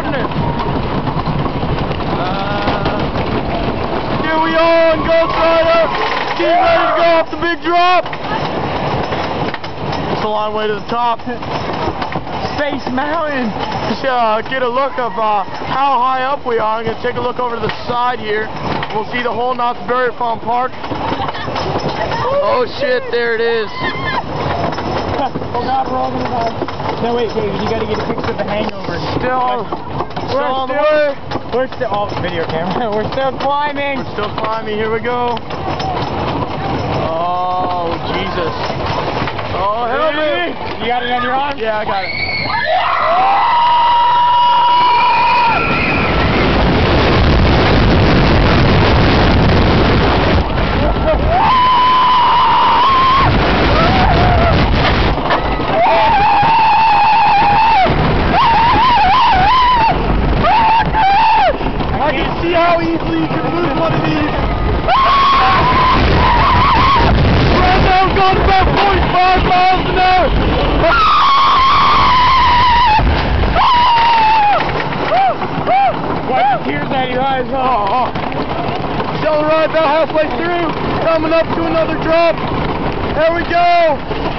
wouldn't it? Here we are on Ghost Rider. Getting ready to go off the big drop. It's a long way to the top. Space Mountain. Just get a look of how high up we are. I'm going to take a look over to the side here. We'll see the whole Knott's Berry Farm Park. Oh shit, there it is. Oh God, we're all gonna die. No, wait, David, you gotta get a picture of the hangover. Still on the way. We're still, oh, video camera. We're still climbing. We're still climbing, here we go. Oh, Jesus. Oh, help me. You got it on your arm? Yeah, I got it. I can see how easily you can lose one of these. Right now, I'm going about 45 miles an hour. Wipe the tears out of your eyes, huh? Still right about halfway through. Coming up to another drop. There we go.